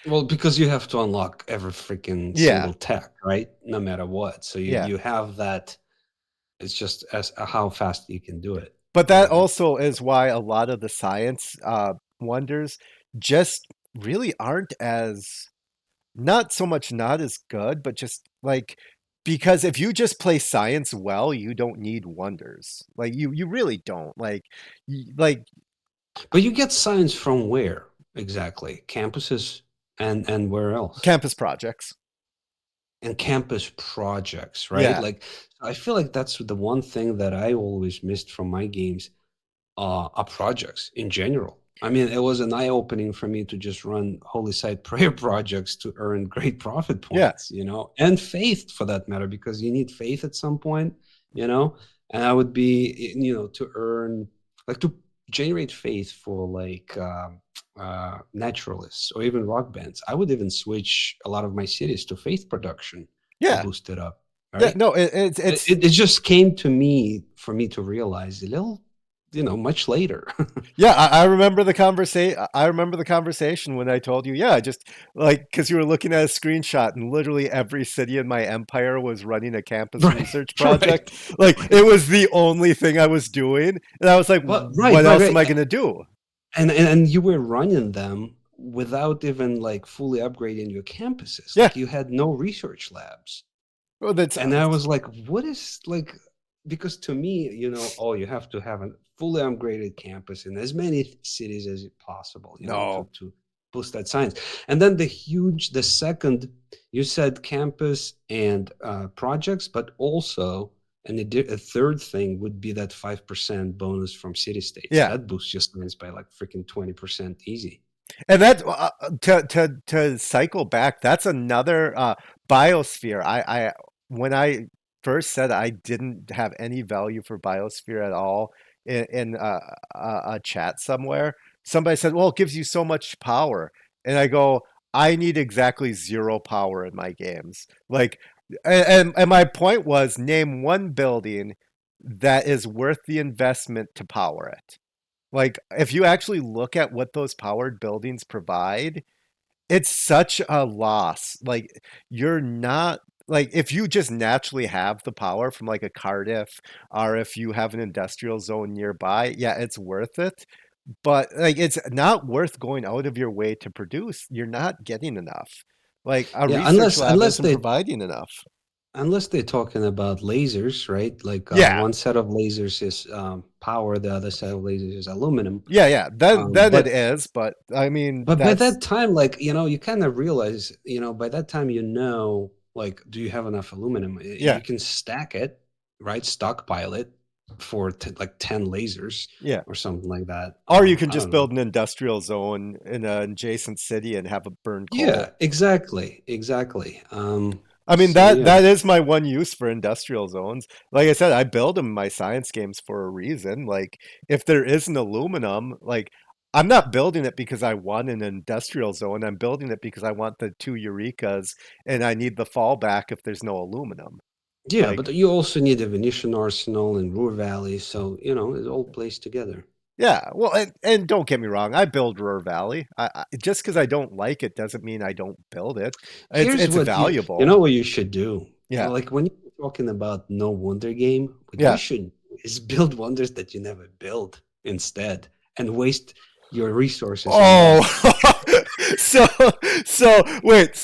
Well, because you have to unlock every freaking yeah, single tech, right? No matter what. So you yeah. you have that. It's just as how fast you can do it. But that Um, also is why a lot of the science wonders just really aren't as not so much not as good, but just like because if you just play science well, you don't need wonders. Like you really don't. Like but you get science from where exactly? Campuses and where else? campus projects. And campus projects, right? Yeah. Like, I feel like that's the one thing that I always missed from my games, are projects in general. I mean, it was an eye-opening for me to just run holy site prayer projects to earn great profit Yeah. points, and faith for that matter, because you need faith at some point, you know. And I would be, to earn, like, to generate faith for like naturalists or even rock bands. I would even switch a lot of my cities to faith production to Yeah. boost it up, Yeah. right? No, it's It just came to me for me to realize a little, much later. Yeah, I remember the conversation. I remember the conversation when I told you, yeah, I just like because you were looking at a screenshot and literally every city in my empire was running a campus Right, research right, project. Like right. it was the only thing I was doing, and I was like, Well, right, what right, else am right. I gonna do? And you were running them without even like fully upgrading your campuses. Yeah, Like you had no research labs. well, that's And I was like, what is like, because to me, oh, you have to have a fully upgraded campus in as many cities as possible, no, to boost that science. And then the second, you said campus and projects, but also, and a third thing would be that 5% bonus from city states. yeah. That boosts your science by like freaking 20% easy. And that to cycle back, that's another biosphere. I when I first said I didn't have any value for biosphere at all in a chat somewhere, somebody said, "Well, it gives you so much power," and I go, "I need exactly zero power in my games." Like, and my point was, name one building that is worth the investment to power it. Like, if you actually look at what those powered buildings provide, it's such a loss. Like, you're not like if you just naturally have the power from like a Cardiff or if you have an industrial zone nearby, yeah, it's worth it. But like it's not worth going out of your way to produce. You're not getting enough. Like a Yeah, research unless lab unless isn't they providing enough. Unless they're talking about lasers, right? Like Yeah. one set of lasers is power, the other set of lasers is aluminum. Yeah, yeah. Then it But is, but I mean but by that's that time, like you kind of realize, by that time, like, do you have enough aluminum? yeah, You can stack it, right? Stockpile it for like 10 lasers yeah. or something like that. Or you can I just don't know. build an industrial zone in an adjacent city and have it burn Yeah, coal. exactly, exactly. I mean So that yeah, that is my one use for industrial zones. Like I said, I build them in my science games for a reason. Like if there isn't aluminum, like I'm not building it because I want an industrial zone. I'm building it because I want the two eurekas and I need the fallback if there's no aluminum. Yeah, Like, but you also need a Venetian arsenal and Ruhr Valley, so it all plays together. yeah, well, and don't get me wrong, I build Ruhr Valley. Just because I don't like it doesn't mean I don't build it. Here's It's what you valuable. know what you should do. Yeah, Like when you're talking about no wonder game, what you yeah. should do is build wonders that you never build instead and waste your resources on that. Oh, so wait,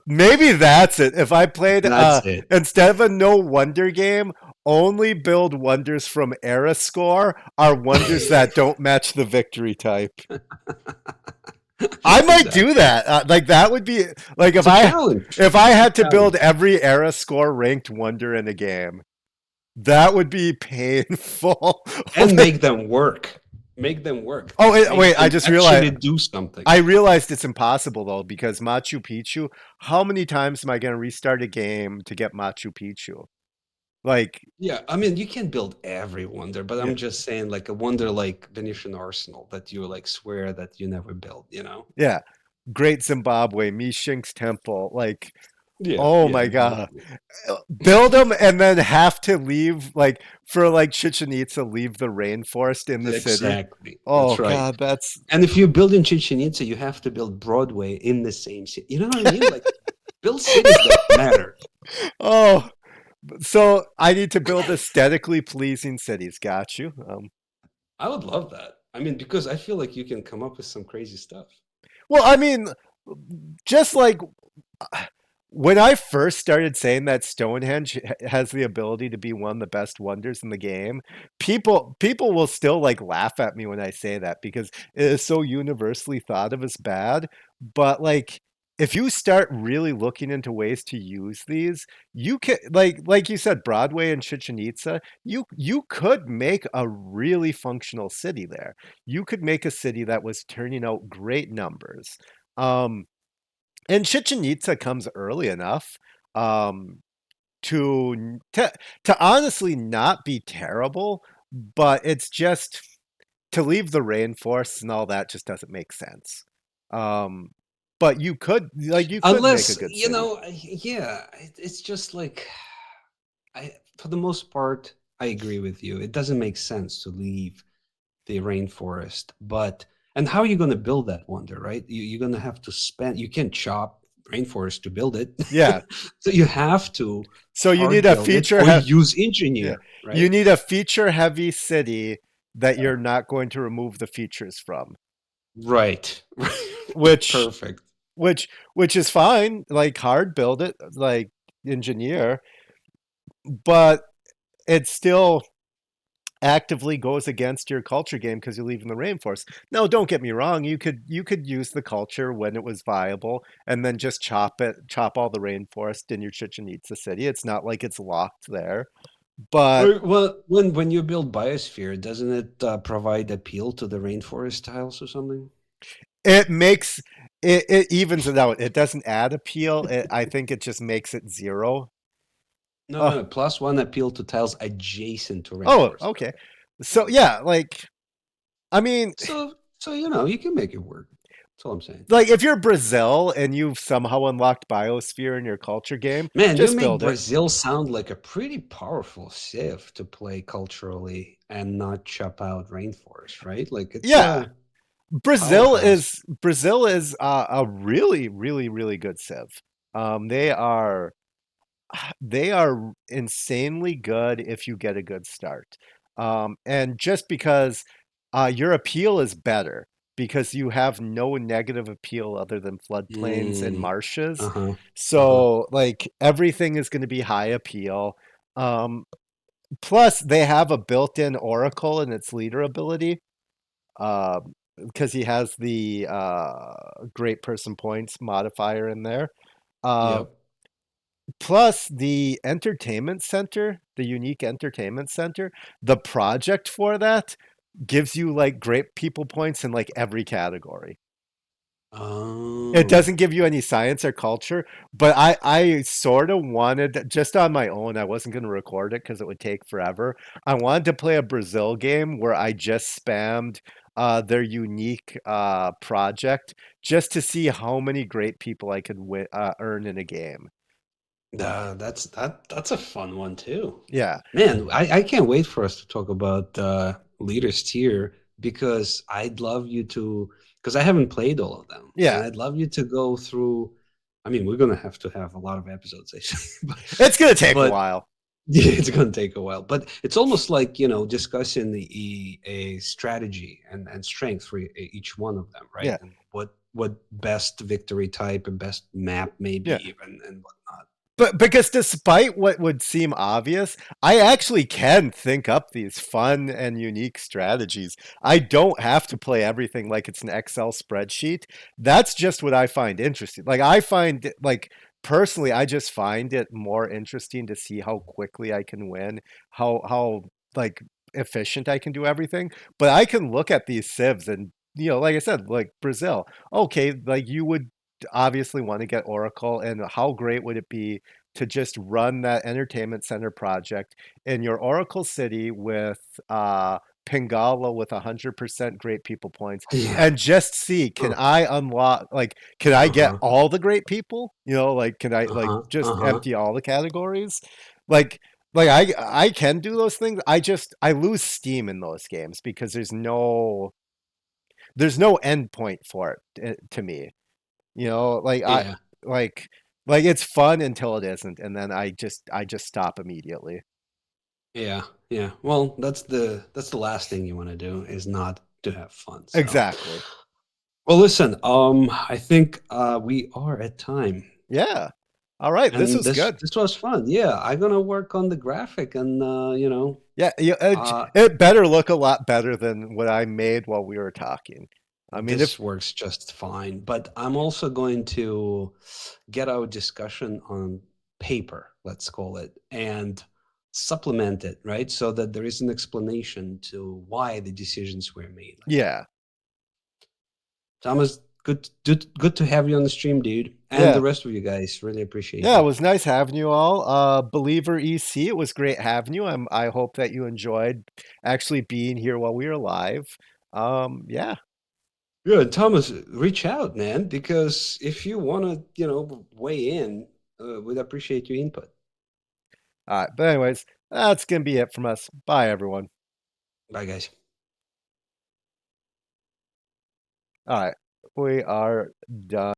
maybe that's it. If I played That's it. instead of a no wonder game, only build wonders from era score are wonders that don't match the victory type. I might do Exactly. that. Like that would be like It's a challenge. if I It's a had to build challenge. every era score ranked wonder in a game, that would be painful. And make them work. Make them work. Oh Make wait, I them just realized actually do something. I realized it's impossible though because Machu Picchu. How many times am I going to restart a game to get Machu Picchu? Like, Yeah, I mean, you can build every wonder, but yeah, I'm just saying, like a wonder like Venetian Arsenal that you like swear that you never built. yeah, Great Zimbabwe, Mishink's Temple. Like, Yeah, oh yeah, my god, exactly. build them and then have to leave like for like Chichen Itza, leave the rainforest in the city. Exactly. Oh That's right. god, that's And if you build in Chichen Itza, you have to build Broadway in the same city. You know what I mean? Like, build cities that matter. oh. So I need to build aesthetically pleasing cities. Got you. I would love that. I mean, because I feel like you can come up with some crazy stuff. Well, I mean, just like when I first started saying that Stonehenge has the ability to be one of the best wonders in the game, people will still like laugh at me when I say that because it is so universally thought of as bad. But like if you start really looking into ways to use these, you can like you said, Broadway and Chichen Itza, you could make a really functional city there. You could make a city that was turning out great numbers. Um, and Chichen Itza comes early enough um, to honestly not be terrible, but it's just to leave the rainforests and all that just doesn't make sense. Um, but you could make a Unless, good city. yeah, it's just like, for the most part, I agree with you. It doesn't make sense to leave the rainforest, and how are you going to build that wonder, right? You're going to have to you can't chop rainforest to build it. Yeah. So you have to So you need hard a build it or use yeah. engineer, You right? need a feature heavy city that Yeah. you're not going to remove the features from, Right. which Perfect. which is fine. Like hard build it, like engineer, but it still actively goes against your culture game because you live in the rainforest. No, don't get me wrong. You could use the culture when it was viable, and then just chop all the rainforest in your Chichen Itza city. It's not like it's locked there, but Well, when you build Biosphere, doesn't it provide appeal to the rainforest tiles or something? it makes it evens it out. It doesn't add appeal. I think it just makes it zero. No, Uh, no, plus one appeal to tiles adjacent to oh, rainforest. okay. So Yeah. yeah, like I mean, So you can make it work. That's all I'm saying. like if you're Brazil and you've somehow unlocked Biosphere in your culture game, Man, you just make build it. Brazil sound like a pretty powerful civ to play culturally and not chop out rainforest, right? Like it's Yeah, a powerhouse. Brazil is a really really good civ. They are insanely good if you get a good start. And just because your appeal is better because you have no negative appeal other than floodplains and Mm, marshes. uh-huh. Uh-huh. So like everything is going to be high appeal. Um, Plus they have a built-in oracle in its leader ability because he has the great person points modifier in there. Uh, Yep. Plus the entertainment center, the unique entertainment center, the project for that gives you like great people points in like every category. It Oh. doesn't give you any science or culture, but I sort of wanted just on my own. I wasn't going to record it because it would take forever. I wanted to play a Brazil game where I just spammed their unique project just to see how many great people I could earn in a game. That's a fun one too. Yeah, Man, I can't wait for us to talk about Leaders Tier because I'd love you to, because I haven't played all of them, yeah. and I'd love you to go through. I mean, we're gonna have to have a lot of episodes, actually, It's gonna take a but while. yeah, it's gonna take a while. But it's almost like, discussing a strategy and strength for each one of them, right? Yeah, And what best victory type and best map maybe yeah. even and whatnot. But because despite what would seem obvious, I actually can think up these fun and unique strategies. I don't have to play everything like it's an Excel spreadsheet. That's just what I find interesting. Like I find like personally, I just find it more interesting to see how quickly I can win, how like efficient I can do everything. But I can look at these civs and like I said, like Brazil. Okay, like you would obviously want to get Oracle, and how great would it be to just run that entertainment center project in your Oracle City with Pingala with 100% great people points, Yeah. and just see, can Uh, I unlock, like, can I get uh-huh. all the great people? Like, can I like Uh-huh. just Uh-huh. empty all the categories? Like, I can do those things. I lose steam in those games because there's no end point for it to me. Like Yeah. like like it's fun until it isn't, and then I just stop immediately. Yeah. Yeah. Well, that's the last thing you want to do is not to have fun. So, Exactly. well, listen, I think we are at time. Yeah. All right. This And was this good. this was fun. Yeah, I'm gonna work on the graphic and Yeah. uh It better look a lot better than what I made while we were talking. I mean, if this works just fine. But I'm also going to get our discussion on paper, let's call it, and supplement it, right? So that there is an explanation to why the decisions were made like that. yeah, Thomas, good to have you on the stream, dude. And yeah, the rest of you guys. Really appreciate yeah. It you. was nice having you all. Believer EC, it was great having you. I hope that you enjoyed actually being here while we were live. Yeah. Good, Thomas, reach out, man, because if you want to, weigh in, we'd appreciate your input. All right. But anyways, that's gonna be it from us. Bye, everyone. Bye, guys. All right. We are done.